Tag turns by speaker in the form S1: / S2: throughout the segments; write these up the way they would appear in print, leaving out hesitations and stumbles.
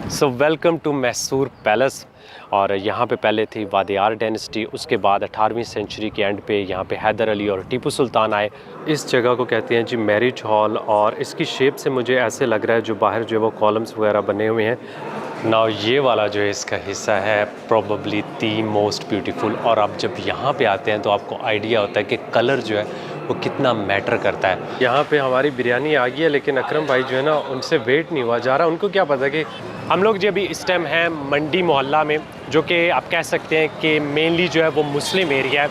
S1: So welcome to Mysore palace. और यहाँ पे पहले थी वादियार डायनेस्टी, उसके बाद 18वीं सेंचुरी के एंड पे यहाँ पे हैदर अली और टीपू सुल्तान आए। इस जगह को कहते हैं जी मैरिज हॉल, और इसकी शेप से मुझे ऐसे लग रहा है जो बाहर जो है वो कॉलम्स वगैरह बने हुए हैं ना। ये वाला जो है इसका हिस्सा है प्रोबेबली दी मोस्ट ब्यूटीफुल। और आप जब यहाँ पे आते हैं तो आपको आइडिया होता है कि कलर जो है वो कितना मैटर करता है। यहाँ पे हमारी बिरयानी आ गई है, लेकिन अकरम भाई जो है ना उनसे वेट नहीं हुआ जा रहा। उनको क्या पता कि हम लोग जो अभी इस टाइम हैं मंडी मोहल्ला में, जो कि आप कह सकते हैं कि मेनली जो है वो मुस्लिम एरिया है।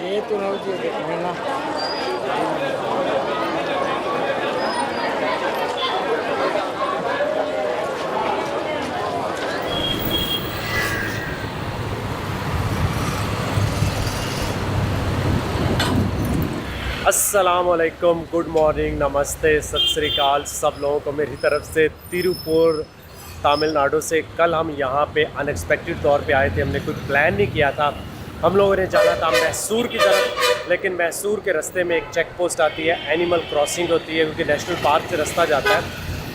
S2: ये तो ना
S1: अस्सलामुअलैकुम, गुड मॉर्निंग, नमस्ते, सत श्री अकाल सब लोगों को मेरी तरफ से तिरुपुर तमिलनाडु से। कल हम यहाँ पे अनएक्सपेक्टेड तौर पे आए थे, हमने कोई प्लान नहीं किया था। हम लोगों ने जाना था मैसूर की तरफ, लेकिन मैसूर के रास्ते में एक चेक पोस्ट आती है, एनिमल क्रॉसिंग होती है, क्योंकि नेशनल पार्क से रास्ता जाता है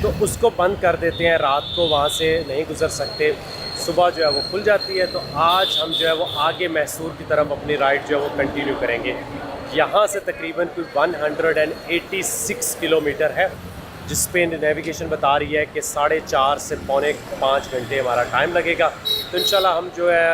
S1: तो उसको बंद कर देते हैं। रात को वहाँ से नहीं गुजर सकते, सुबह जो है वो खुल जाती है। तो आज हम जो है वो आगे मैसूर की तरफ अपनी राइड जो है वो कंटिन्यू करेंगे। यहाँ से तकरीबन कोई 186 किलोमीटर है, जिस पे नेविगेशन बता रही है कि 4.5 से पौने 5 घंटे हमारा टाइम लगेगा। तो इंशाल्लाह हम जो है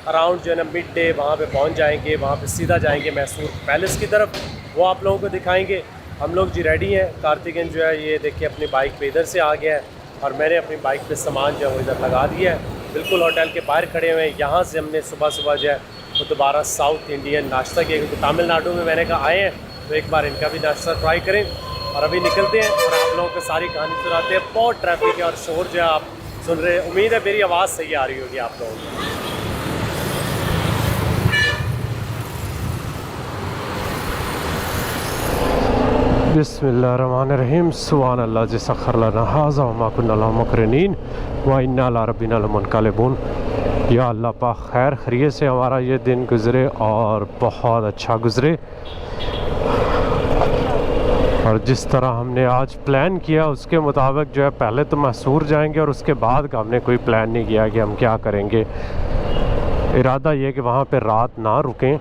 S1: अराउंड जो है ना मिड डे वहाँ पे पहुँच जाएंगे। वहाँ पे सीधा जाएंगे मैसूर पैलेस की तरफ, वो आप लोगों को दिखाएंगे। हम लोग जी रेडी हैं। कार्तिकेन जो है ये देखिए अपनी बाइक पे इधर से आ गया है, और मैंने अपनी बाइक पे सामान जो है वो इधर लगा दिया है। बिल्कुल होटल के बाहर खड़े हुए हैं। यहाँ से हमने सुबह सुबह जो है वो दोबारा साउथ इंडियन नाश्ता किया, क्योंकि तमिलनाडु में मैंने कहा आए हैं तो एक बार इनका भी नाश्ता ट्राई करें। और अभी निकलते हैं और आप लोगों को सारी कहानी सुनाते हैं। बहुत ट्रैफिक है और शोर जो है आप सुन रहे हैं। उम्मीद है मेरी आवाज़ सही आ रही होगी आप लोगों को। बिस्मिल्लाहिर्रहमानिर्रहीम। सुभान अल्लाह जी सखर लना हाज़ा व मा कुन्ना लहु मुक़रिनीन व इन्ना अला रब्बिना लमुनक़लिबून। या अल्लाह पाक खैर खैरियत से हमारा ये दिन गुज़रे और बहुत अच्छा गुज़रे। और जिस तरह हमने आज प्लान किया उसके मुताबिक जो है पहले तो मैसूर जाएंगे, और उसके बाद का हमने कोई प्लान नहीं किया कि हम क्या करेंगे। इरादा ये कि वहाँ पे रात ना रुकें,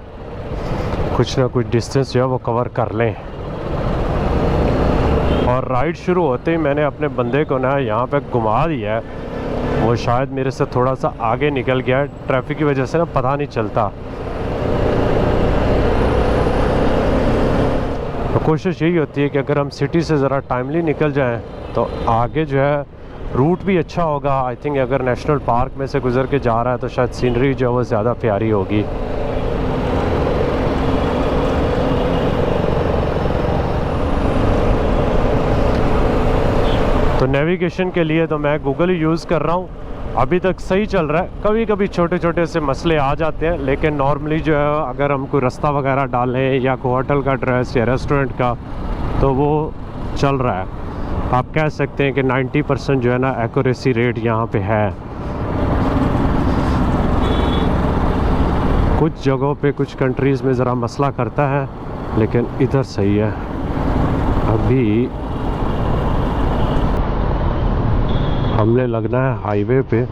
S1: कुछ ना कुछ डिस्टेंस जो है वो कवर कर लें। और राइड शुरू होते ही मैंने अपने बंदे को ना यहाँ पे घुमा दिया है। वो शायद मेरे से थोड़ा सा आगे निकल गया है, ट्रैफिक की वजह से ना पता नहीं चलता। तो कोशिश यही होती है कि अगर हम सिटी से ज़रा टाइमली निकल जाएं तो आगे जो है रूट भी अच्छा होगा। आई थिंक अगर नेशनल पार्क में से गुज़र के जा रहा है तो शायद सीनरी जो है वो ज़्यादा प्यारी होगी। तो नेविगेशन के लिए तो मैं गूगल ही यूज़ कर रहा हूँ। अभी तक सही चल रहा है। कभी कभी छोटे छोटे से मसले आ जाते हैं, लेकिन नॉर्मली जो है अगर हम कोई रास्ता वगैरह डालें या कोई होटल का एड्रेस या रेस्टोरेंट का तो वो चल रहा है। आप कह सकते हैं कि 90% जो है ना एक्यूरेसी रेट यहाँ पे है। कुछ जगहों पे कुछ कंट्रीज़ में ज़रा मसला करता है, लेकिन इधर सही है। अभी हमने लगना है हाईवे पे।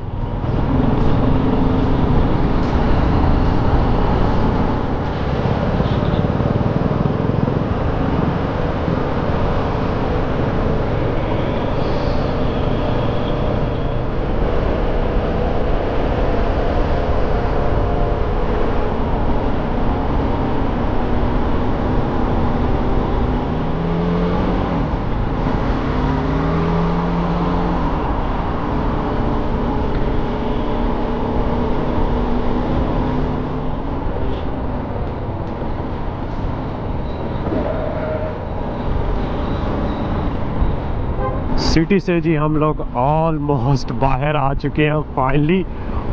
S1: सिटी से जी हम लोग ऑलमोस्ट बाहर आ चुके हैं फाइनली।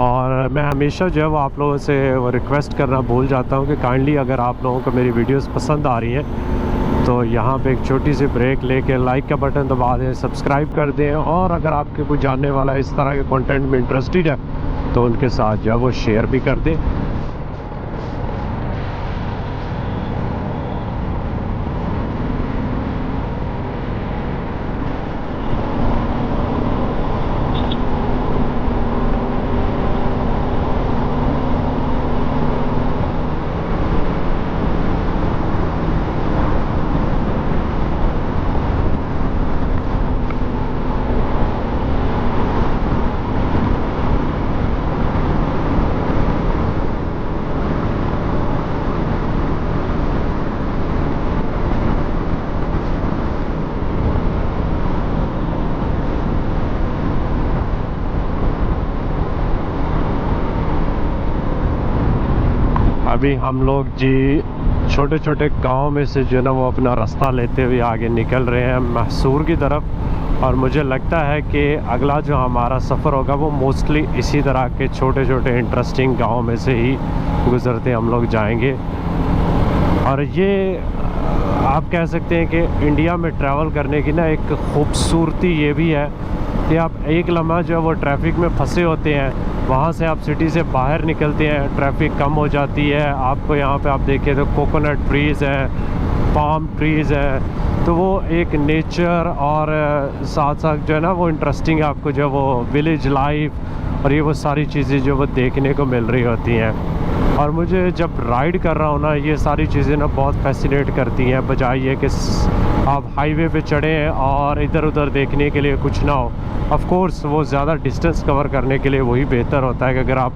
S1: और मैं हमेशा जो है वो आप लोगों से वो रिक्वेस्ट करना भूल जाता हूँ कि काइंडली अगर आप लोगों को मेरी वीडियोस पसंद आ रही हैं तो यहाँ पे एक छोटी सी ब्रेक लेके लाइक का बटन दबा दें, सब्सक्राइब कर दें, और अगर आपके कोई जानने वाला इस तरह के कंटेंट में इंटरेस्टेड है तो उनके साथ जो है वो शेयर भी कर दें। अभी हम लोग जी छोटे छोटे गांव में से जो है ना वो अपना रास्ता लेते हुए आगे निकल रहे हैं मैसूर की तरफ। और मुझे लगता है कि अगला जो हमारा सफ़र होगा वो मोस्टली इसी तरह के छोटे छोटे इंटरेस्टिंग गांव में से ही गुज़रते हम लोग जाएंगे। और ये आप कह सकते हैं कि इंडिया में ट्रैवल करने की ना एक खूबसूरती ये भी है कि आप एक लम्हा जो है वो ट्रैफिक में फंसे होते हैं, वहाँ से आप सिटी से बाहर निकलते हैं, ट्रैफिक कम हो जाती है। आपको यहाँ पे आप देखें तो कोकोनट ट्रीज़ हैं, पाम ट्रीज़ हैं, तो वो एक नेचर और साथ साथ जो है ना वो इंटरेस्टिंग आपको जो वो विलेज लाइफ और ये वो सारी चीज़ें जो वो देखने को मिल रही होती हैं। और मुझे जब राइड कर रहा हूँ ना ये सारी चीज़ें ना बहुत फैसिनेट करती हैं, बजाय ये कि आप हाईवे पे चढ़ें और इधर उधर देखने के लिए कुछ ना हो। ऑफ कोर्स वो ज़्यादा डिस्टेंस कवर करने के लिए वही बेहतर होता है कि अगर आप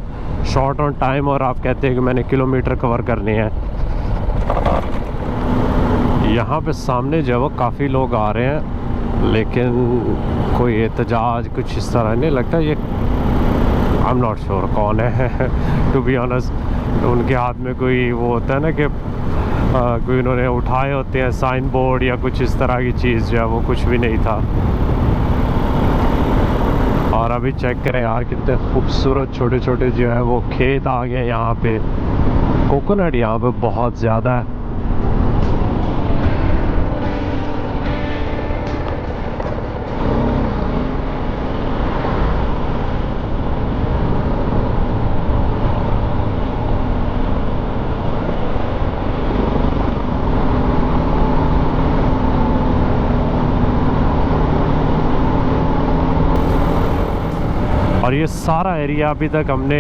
S1: शॉर्ट ऑन टाइम और आप कहते हैं कि मैंने किलोमीटर कवर करने हैं। यहाँ पे सामने जो है वो काफ़ी लोग आ रहे हैं, लेकिन कोई एहतजाज कुछ इस तरह नहीं लगता। ये आई एम नॉट श्योर कौन है टू बी ऑनेस्ट। उनके हाथ में कोई वो होता है ना कि कोई उन्होंने उठाए होते हैं साइन बोर्ड या कुछ इस तरह की चीज़, जो है वो कुछ भी नहीं था। और अभी चेक करें यार कितने खूबसूरत छोटे छोटे जो है वो खेत आ गए यहाँ पे। कोकोनट यहाँ पे बहुत ज़्यादा है। और ये सारा एरिया अभी तक हमने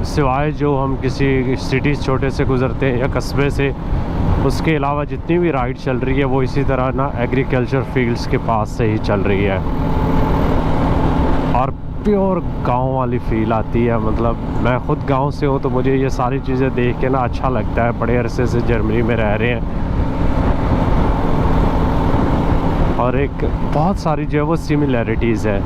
S1: सिवाय जो हम किसी सिटी छोटे से गुज़रते हैं या कस्बे से, उसके अलावा जितनी भी राइड चल रही है वो इसी तरह ना एग्रीकल्चर फील्ड्स के पास से ही चल रही है। और प्योर गांव वाली फील आती है। मतलब मैं ख़ुद गांव से हूँ तो मुझे ये सारी चीज़ें देख के ना अच्छा लगता है। बड़े अरसे से जर्मनी में रह रहे हैं और एक बहुत सारी जो है वो सिमिलैरिटीज़ है।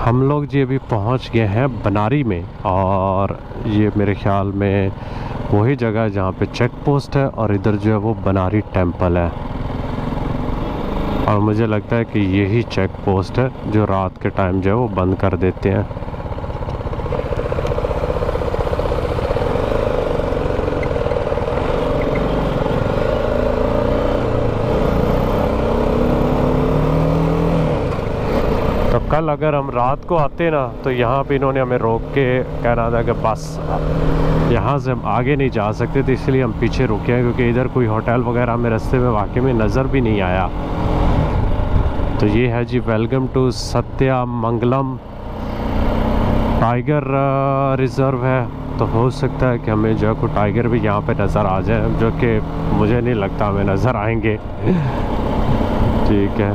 S1: हम लोग जी अभी पहुंच गए हैं बनारी में, और ये मेरे ख्याल में वही जगह है जहाँ पे चेक पोस्ट है और इधर जो है वो बनारी टेंपल है। और मुझे लगता है कि यही चेक पोस्ट है जो रात के टाइम जो है वो बंद कर देते हैं। तो कल अगर हम रात को आते ना तो यहाँ पे इन्होंने हमें रोक के कहना था कि बस यहाँ से हम आगे नहीं जा सकते, तो इसलिए हम पीछे रुके हैं, क्योंकि इधर कोई होटल वगैरह हमें रास्ते में वाकई में नज़र भी नहीं आया। तो ये है जी welcome to Sathyamangalam tiger reserve है। तो हो सकता है कि हमें जो है कोई टाइगर भी यहाँ पे नज़र आ जाए, जो कि मुझे नहीं लगता हमें नज़र आएंगे। ठीक है,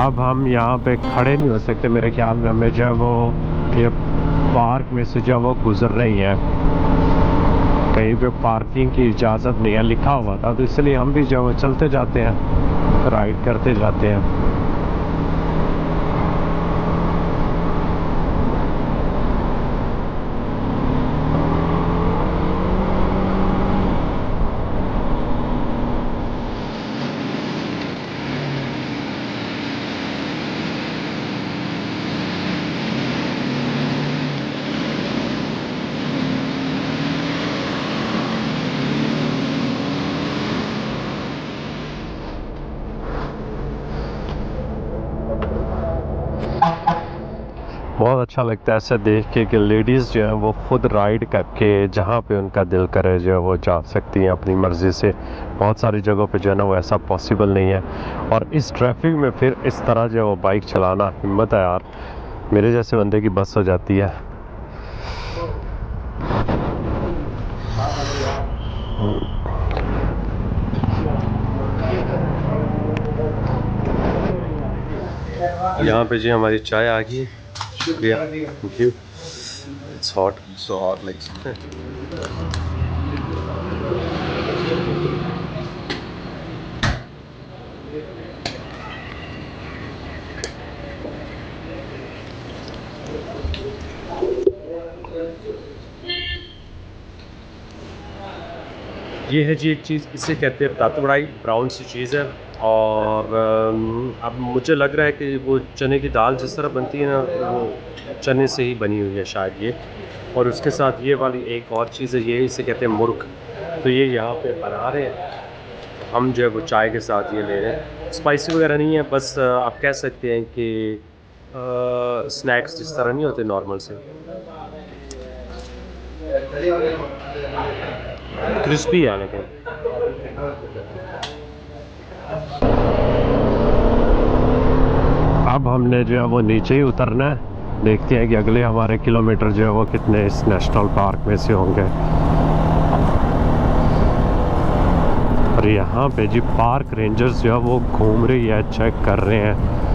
S1: अब हम यहाँ पे खड़े नहीं हो सकते मेरे ख्याल में। हमें जो है वो ये पार्क में से जो वो गुज़र रही है, कहीं पे पार्किंग की इजाज़त नहीं है लिखा हुआ था, तो इसलिए हम भी जो चलते जाते हैं, राइड करते जाते हैं। बहुत अच्छा लगता है ऐसा देख के कि लेडीज़ जो है वो खुद राइड करके जहाँ पे उनका दिल करे जो है वो जा सकती हैं अपनी मर्ज़ी से। बहुत सारी जगहों पे जो है ना वो ऐसा पॉसिबल नहीं है। और इस ट्रैफिक में फिर इस तरह जो है वो बाइक चलाना हिम्मत है यार, मेरे जैसे बंदे की बस हो जाती है। यहाँ पे जी हमारी चाय आ गई। शुक्रिया, thank you. It's hot, so hot like. ये है जी एक चीज़, इसे कहते हैं तातुड़ाई, ब्राउन सी चीज़ है। और अब मुझे लग रहा है कि वो चने की दाल जिस तरह बनती है ना, वो चने से ही बनी हुई है शायद ये। और उसके साथ ये वाली एक और चीज़ है, ये इसे कहते हैं मुर्ग। तो ये यहाँ पे बना रहे हैं, तो हम जो है वो चाय के साथ ये ले रहे हैं। स्पाइसी वगैरह नहीं है, बस आप कह सकते हैं कि स्नैक्स जिस तरह नहीं होते नॉर्मल से। क्रिस्पी है लेकिन। अब हमने जो है वो नीचे ही उतरना है। देखते हैं कि अगले हमारे किलोमीटर जो है वो कितने इस नेशनल पार्क में से होंगे। और यहाँ पे जी पार्क रेंजर्स जो है वो घूम रही है, चेक कर रहे हैं।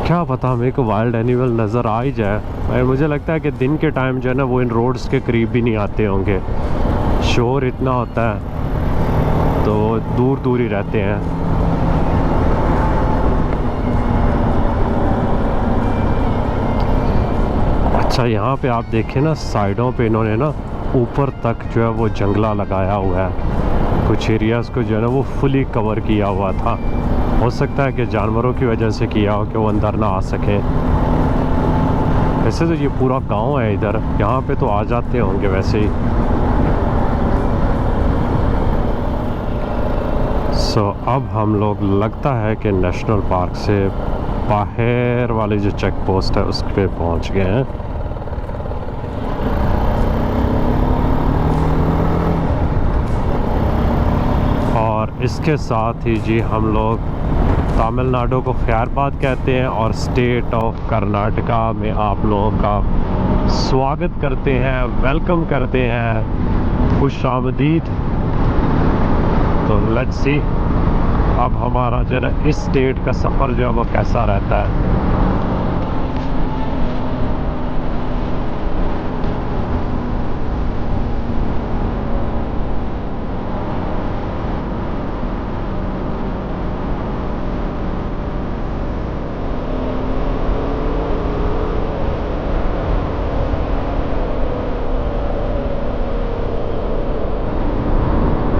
S1: क्या पता मेरे को वाइल्ड एनिमल नज़र आ ही जाए। और मुझे लगता है कि दिन के टाइम जो है ना वो इन रोड्स के करीब भी नहीं आते होंगे, शोर इतना होता है तो दूर दूर ही रहते हैं। अच्छा, यहाँ पे आप देखें ना साइडों पे इन्होंने ना ऊपर तक जो है वो जंगला लगाया हुआ है। कुछ एरियाज़ को जो है ना वो फुली कवर किया हुआ था। हो सकता है कि जानवरों की वजह से किया हो कि वो अंदर ना आ सकें। वैसे तो ये पूरा गांव है इधर, यहाँ पे तो आ जाते होंगे वैसे ही। सो अब हम लोग लगता है कि नेशनल पार्क से बाहर वाली जो चेक पोस्ट है उस पे पहुँच गए हैं। और इसके साथ ही जी हम लोग तमिलनाडु को खैरबाद कहते हैं और स्टेट ऑफ कर्नाटका में आप लोगों का स्वागत करते हैं, वेलकम करते हैं, खुश आमदीद। तो लेट्स सी अब हमारा जो है इस स्टेट का सफ़र जो है वो कैसा रहता है।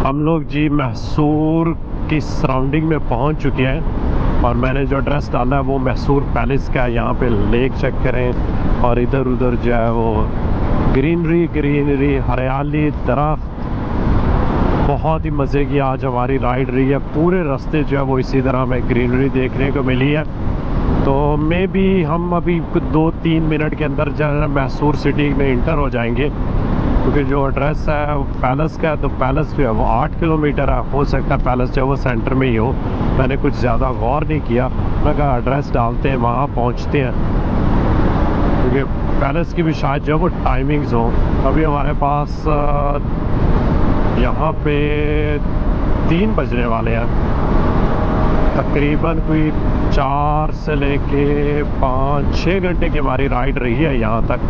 S1: हम लोग जी मैसूर की सराउंडिंग में पहुंच चुके हैं और मैंने जो एड्रेस डाला है वो मैसूर पैलेस का है। यहाँ पे लेक चेक करें और इधर उधर जो है वो ग्रीनरी ग्रीनरी, हरियाली, दरख्त। बहुत ही मज़े की आज हमारी राइड रही है। पूरे रास्ते जो है वो इसी तरह हमें ग्रीनरी देखने को मिली है। तो मे बी हम अभी कुछ 2-3 मिनट के अंदर जो है मैसूर सिटी में इंटर हो जाएंगे, क्योंकि जो एड्रेस है पैलेस का है तो पैलेस जो है वो 8 किलोमीटर है। हो सकता है पैलेस जो है वो सेंटर में ही हो। मैंने कुछ ज़्यादा गौर नहीं किया, मैं कहा एड्रेस डालते हैं वहाँ पहुँचते हैं, क्योंकि पैलेस की भी शायद जो है वो टाइमिंग्स हो। अभी हमारे पास यहाँ पे 3 बजने वाले हैं। तकरीबन कोई 4 से लेके 5-6 घंटे की हमारी राइड रही है यहाँ तक।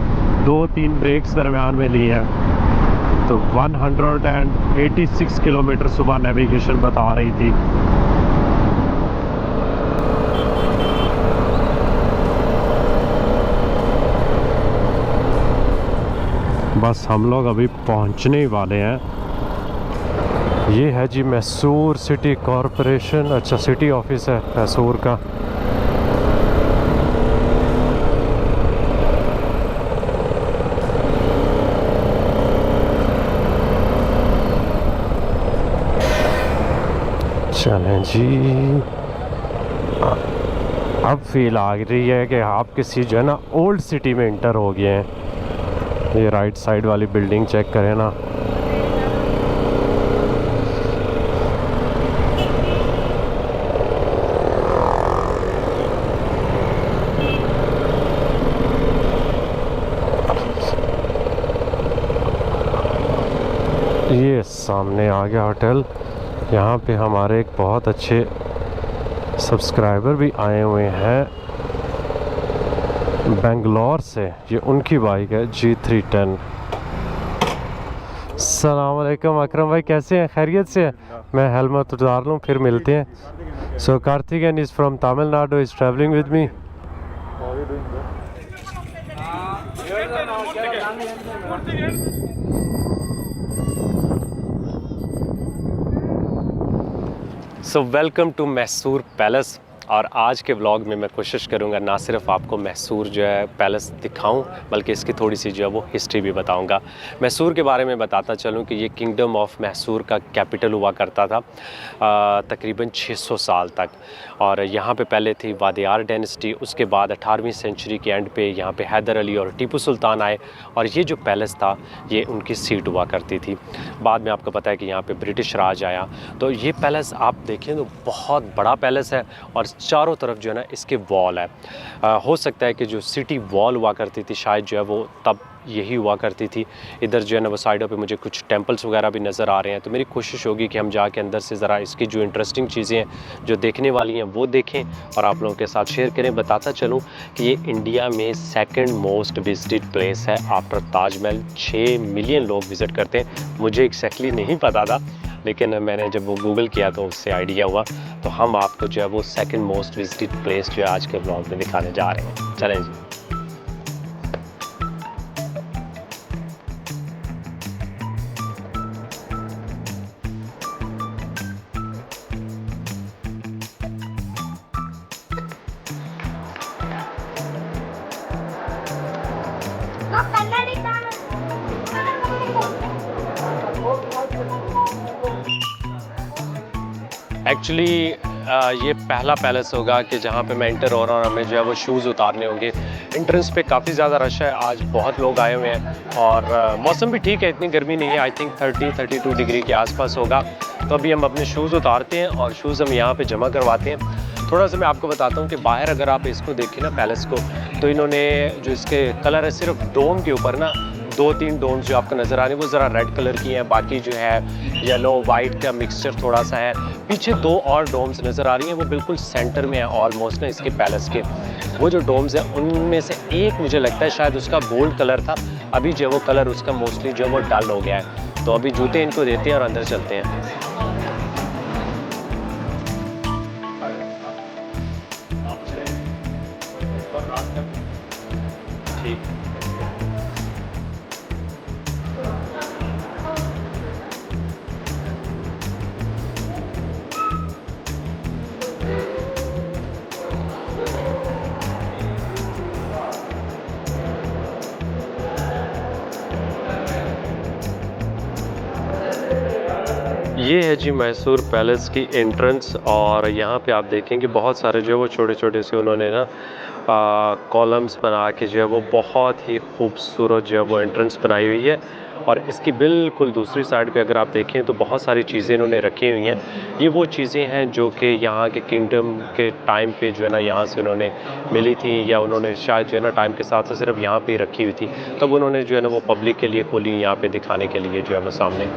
S1: 2-3 ब्रेक्स दरम्यान में ली है। तो 186 किलोमीटर सुबह नेविगेशन बता रही थी। बस हम लोग अभी पहुँचने ही वाले हैं। ये है जी मैसूर सिटी कॉरपोरेशन, अच्छा सिटी ऑफिस है मैसूर का। चलें जी, अब फील आ रही है कि आप किसी जो है ना ओल्ड सिटी में इंटर हो गए हैं। ये राइट साइड वाली बिल्डिंग चेक करें ना। ये सामने आ गया होटल। यहाँ पे हमारे एक बहुत अच्छे सब्सक्राइबर भी आए हुए हैं बेंगलोर से। ये उनकी बाइक है G310। अस्सलाम वालेकुम अकरम भाई, कैसे हैं? खैरियत से हैं? मैं हेलमेट उतार लूँ फिर मिलते हैं। So Karthikeyan is from Tamil Nadu, is travelling with me. So welcome to Mysore palace. और आज के व्लॉग में मैं कोशिश करूंगा ना सिर्फ आपको मैसूर जो है पैलेस दिखाऊं, बल्कि इसकी थोड़ी सी जो है वो हिस्ट्री भी बताऊंगा। मैसूर के बारे में बताता चलूं कि ये किंगडम ऑफ मैसूर का कैपिटल हुआ करता था तकरीबन 600 साल तक। और यहाँ पे पहले थी वादियार डायनेस्टी, उसके बाद 18वीं सेंचुरी के एंड पे यहाँ पे हैदर अली और टीपू सुल्तान आए और ये जो पैलेस था ये उनकी सीट हुआ करती थी। बाद में आपको पता है कि यहाँ पे ब्रिटिश राज आया। तो ये पैलेस आप देखें तो बहुत बड़ा पैलेस है और चारों तरफ जो है ना इसके वॉल है। हो सकता है कि जो सिटी वॉल हुआ करती थी शायद जो है वो तब यही हुआ करती थी। इधर जो है ना वो साइडों पे मुझे कुछ टेंपल्स वगैरह भी नज़र आ रहे हैं। तो मेरी कोशिश होगी कि हम जाके अंदर से ज़रा इसकी जो इंटरेस्टिंग चीज़ें हैं जो देखने वाली हैं वो देखें और आप लोगों के साथ शेयर करें। बताता चलूँ कि ये इंडिया में सेकंड मोस्ट विजिटेड प्लेस है आफ्टर ताजमहल। 6 मिलियन लोग विज़िट करते हैं। मुझे एक्जैक्टली नहीं पता था, लेकिन मैंने जब वो गूगल किया तो उससे आइडिया हुआ। तो हम आपको जो है वो सेकंड मोस्ट विजिटेड प्लेस जो है आज के ब्लॉग में दिखाने जा रहे हैं। चलें जी। एक्चुअली ये पहला पैलेस होगा कि जहाँ पे मैं इंटर हो रहा हूँ और हमें जो है वो शूज़ उतारने होंगे। एंट्रेंस पे काफ़ी ज़्यादा रश है, आज बहुत लोग आए हुए हैं और मौसम भी ठीक है, इतनी गर्मी नहीं है। आई थिंक 30-32 डिग्री के आसपास होगा। तो अभी हम अपने शूज़ उतारते हैं और शूज़ हम यहाँ पे जमा करवाते हैं। थोड़ा सा मैं आपको बताता हूँ कि बाहर अगर आप इसको देखें ना पैलेस को, तो इन्होंने जो इसके कलर है सिर्फ डोम के ऊपर ना 2-3 डोम्स जो आपको नज़र आ रहे हैं वो ज़रा रेड कलर की हैं, बाकी जो है येलो वाइट का मिक्सचर थोड़ा सा है। पीछे 2 और डोम्स नज़र आ रही हैं, वो बिल्कुल सेंटर में है ऑलमोस्ट ना इसके पैलेस के। वो जो डोम्स हैं उनमें से एक मुझे लगता है शायद उसका गोल्ड कलर था, अभी जो है वो कलर उसका मोस्टली जो है वो डल हो गया है। तो अभी जूते इनको देते हैं और अंदर चलते हैं। ठीक, ये है जी मैसूर पैलेस की एंट्रेंस। और यहाँ पे आप देखेंगे बहुत सारे जो है वो छोटे छोटे से उन्होंने ना कॉलम्स बना के जो है वो बहुत ही खूबसूरत जो है वो एंट्रेंस बनाई हुई है। और इसकी बिल्कुल दूसरी साइड पे अगर आप देखें तो बहुत सारी चीज़ें इन्होंने रखी हुई हैं। ये वो चीज़ें हैं जो कि यहाँ के किंगडम के टाइम पे जो है ना यहाँ से उन्होंने मिली थी, या उन्होंने शायद जो है ना टाइम के साथ सिर्फ यहाँ पे ही रखी हुई थी, तब उन्होंने जो है ना वो पब्लिक के लिए खोली, यहाँ पे दिखाने के लिए जो है वो सामने।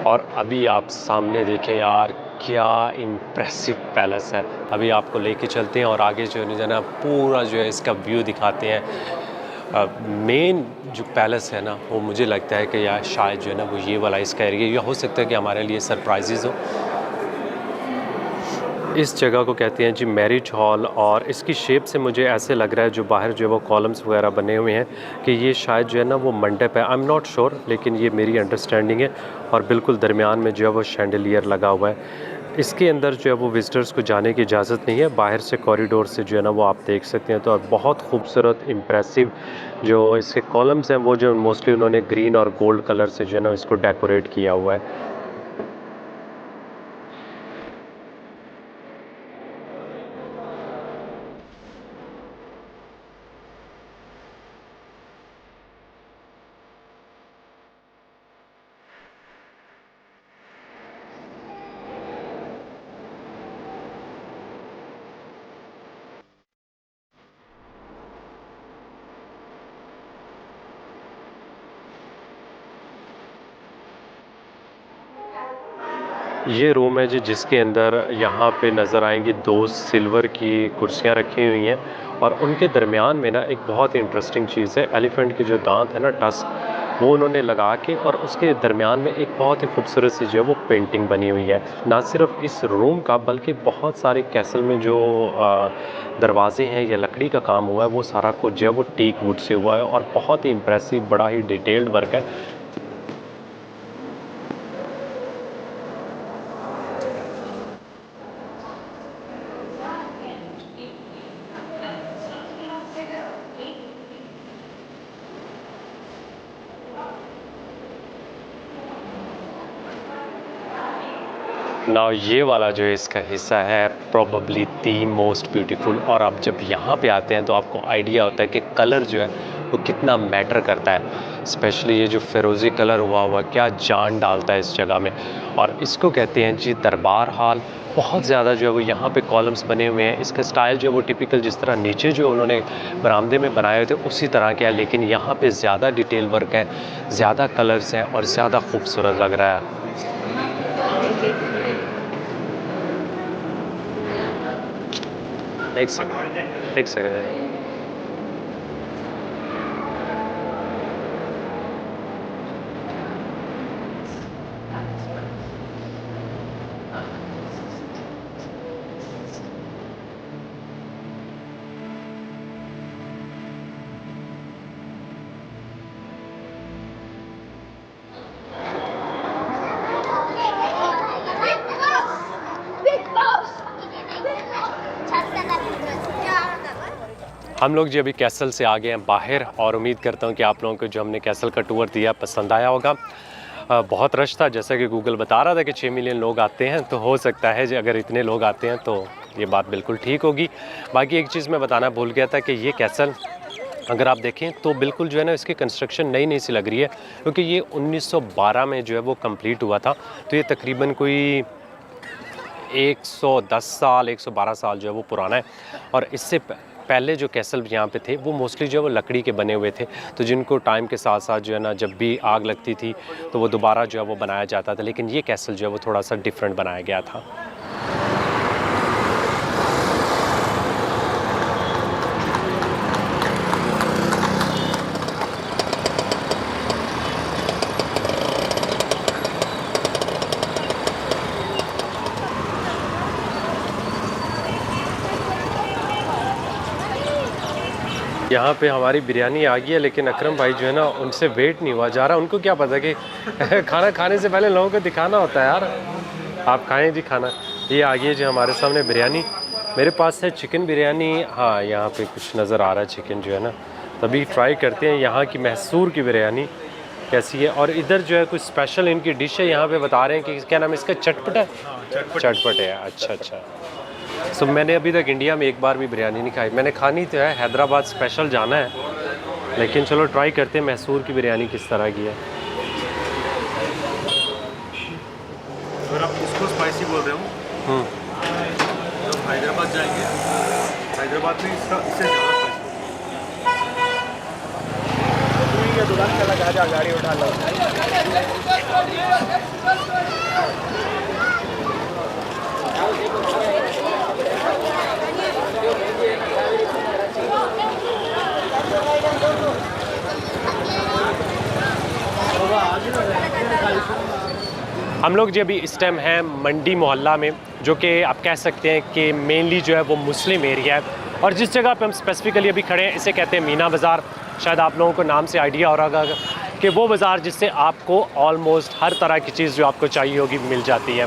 S1: और अभी आप सामने देखें यार, क्या इम्प्रेसिव पैलेस है। अभी आपको लेके चलते हैं और आगे जो है ना पूरा जो है इसका व्यू दिखाते हैं। मेन जो पैलेस है ना वो मुझे लगता है कि यार शायद जो है ना वो ये वाला इसका एरिया, या हो सकता है कि हमारे लिए सरप्राइजेज़ हो। इस जगह को कहते हैं जी मैरिज हॉल, और इसकी शेप से मुझे ऐसे लग रहा है जो बाहर जो है वो कॉलम्स वगैरह बने हुए हैं कि ये शायद जो है ना वो मंडप है। आई एम नॉट श्योर, लेकिन ये मेरी अंडरस्टैंडिंग है। और बिल्कुल दरमियान में जो है वो शैंडलियर लगा हुआ है। इसके अंदर जो है वो विज़िटर्स को जाने की इजाज़त नहीं है, बाहर से कॉरिडोर से जो है ना वो आप देख सकते हैं। तो और बहुत खूबसूरत इम्प्रेसिव जो इसके कॉलम्स हैं वो जो मोस्टली उन्होंने ग्रीन और गोल्ड कलर से जो है ना इसको डेकोरेट किया हुआ है। ये रूम है जी जिसके अंदर यहाँ पे नज़र आएंगी 2 सिल्वर की कुर्सियाँ रखी हुई हैं और उनके दरमियान में ना एक बहुत ही इंटरेस्टिंग चीज़ है, एलिफेंट के जो दांत है ना टस्क, वो उन्होंने लगा के और उसके दरमियान में एक बहुत ही खूबसूरत सी जो है वो पेंटिंग बनी हुई है। ना सिर्फ इस रूम का बल्कि बहुत सारे कैसल में जो दरवाजे हैं या लकड़ी का काम हुआ है वो सारा कुछ जो है वो टीक वुड से हुआ है और बहुत ही इम्प्रेसिव, बड़ा ही डिटेल्ड वर्क है। ना ये वाला जो इसका हिस्सा है प्रोबेबली दी मोस्ट ब्यूटीफुल, और आप जब यहाँ पे आते हैं तो आपको आइडिया होता है कि कलर जो है वो कितना मैटर करता है। स्पेशली ये जो फिरोज़ी कलर हुआ क्या जान डालता है इस जगह में। और इसको कहते हैं जी दरबार हाल। बहुत ज़्यादा जो है वो यहाँ पे कॉलम्स बने हुए हैं। इसका स्टाइल जो है वो टिपिकल जिस तरह नीचे जो उन्होंने बरामदे में बनाए हुए थे उसी तरह के है, लेकिन यहाँ पे ज़्यादा डिटेल वर्क है, ज़्यादा कलर्स हैं और ज़्यादा खूबसूरत लग रहा है। एक सेकंड, एक सेकंड। हम लोग जी अभी कैसल से आ गए हैं बाहर और उम्मीद करता हूँ कि आप लोगों को जो हमने कैसल का टूर दिया पसंद आया होगा। बहुत रश था, जैसा कि गूगल बता रहा था कि 6 मिलियन लोग आते हैं, तो हो सकता है जी अगर इतने लोग आते हैं तो ये बात बिल्कुल ठीक होगी। बाकी एक चीज़ मैं बताना भूल गया था कि ये कैसल अगर आप देखें तो बिल्कुल जो है ना इसकी कंस्ट्रक्शन नई नई सी लग रही है, क्योंकि ये 1912 में जो है वो कंप्लीट हुआ था। तो ये तकरीबन कोई 110 साल 112 साल जो है वो पुराना है। और इससे पहले जो कैसल यहाँ पे थे वो मोस्टली जो है वो लकड़ी के बने हुए थे, तो जिनको टाइम के साथ साथ जो है ना जब भी आग लगती थी तो वो दोबारा जो है वो बनाया जाता था। लेकिन ये कैसल जो है वो थोड़ा सा डिफरेंट बनाया गया था। यहाँ पे हमारी बिरयानी आ गई है, लेकिन अकरम भाई जो है ना उनसे वेट नहीं हुआ जा रहा। उनको क्या पता कि खाना खाने से पहले लोगों को दिखाना होता है यार। आप खाएं जी खाना। ये आ गई है जी हमारे सामने बिरयानी। मेरे पास है चिकन बिरयानी। हाँ, यहाँ पे कुछ नज़र आ रहा है चिकन जो है ना, तभी ट्राई करते हैं यहाँ की मैसूर की बिरयानी कैसी है। और इधर जो है कुछ स्पेशल इनकी डिश है, यहाँ पे बता रहे हैं कि क्या नाम है इसका, चटपट है। चटपट है, अच्छा अच्छा। सो मैंने अभी तक इंडिया में एक बार भी बिरयानी नहीं खाई। मैंने खानी तो है, हैदराबाद स्पेशल जाना है, लेकिन चलो ट्राई करते हैं मैसूर की बिरयानी किस तरह की है।
S2: अगर आप इसको स्पाइसी बोल रहे हो तो हैदराबाद जाएंगे, हैदराबाद में इससे ज़्यादा स्पाइसी दुकान चला जा गाड़ी उठा लो।
S1: हम लोग जी अभी इस टाइम हैं मंडी मोहल्ला में, जो कि आप कह सकते हैं कि मेनली जो है वो मुस्लिम एरिया है। और जिस जगह पे हम स्पेसिफिकली अभी खड़े हैं इसे कहते हैं मीना बाज़ार। शायद आप लोगों को नाम से आइडिया हो रहा होगा कि वो बाज़ार जिससे आपको ऑलमोस्ट हर तरह की चीज़ जो आपको चाहिए होगी मिल जाती है।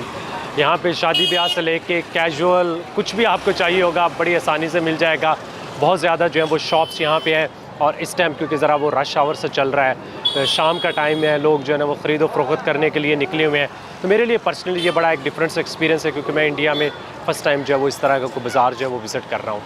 S1: यहाँ पे शादी ब्याह से लेके कैजुअल कुछ भी आपको चाहिए होगा आप बड़ी आसानी से मिल जाएगा। बहुत ज़्यादा जो है वो शॉप्स यहाँ पे हैं और इस टाइम क्योंकि ज़रा वो रश आवर से चल रहा है, शाम का टाइम है, लोग जो है ना वो ख़रीदो फरोख्त करने के लिए निकले हुए हैं। तो मेरे लिए पर्सनली ये बड़ा एक डिफरेंट एक्सपीरियंस है क्योंकि मैं इंडिया में फ़र्स्ट टाइम जो है वो इस तरह का कोई बाज़ार जो है वो विज़िट कर रहा हूँ।